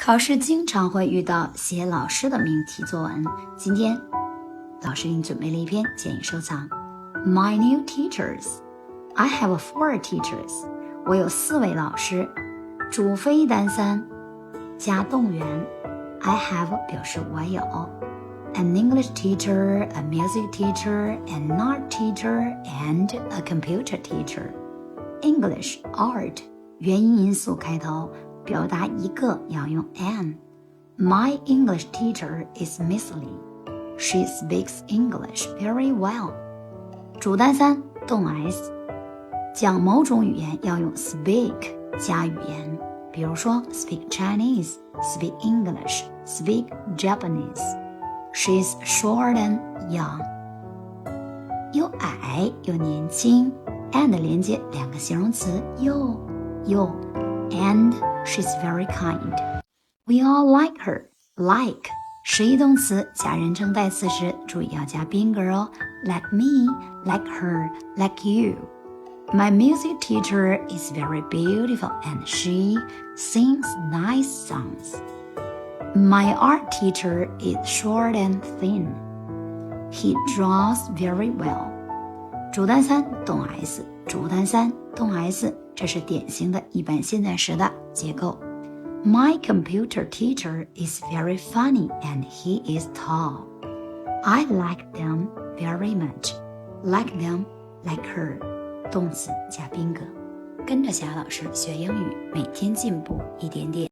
考试经常会遇到写老师的命题作文，今天老师给你准备了一篇，建议收藏。My new teachers. I have 4 teachers. 我有4位老师。主非单三加动员 I have 表示我有。An English teacher, a music teacher, an art teacher, and a computer teacher. English, art, 元音因素开头，表达一个要用 an. My English teacher is Miss Lee. She speaks English very well. 主单三动 s. 讲某种语言要用 speak 加语言，比如说 speak Chinese, speak English, speak Japanese.She's short and young. 又矮又年轻 and 连接2个形容词又 and she's very kind. We all like her. Like 实义动词加人称代词时注意要加宾格哦。Like me, like her, like you. My music teacher is very beautiful and she sings nice songs.My art teacher is short and thin. He draws very well. 主单三动 s, 主单三动 s, 这是典型的一般现在时的结构。My computer teacher is very funny and he is tall. I like them very much. Like them, like her. 动词加宾格。跟着霞老师学英语，每天进步一点点。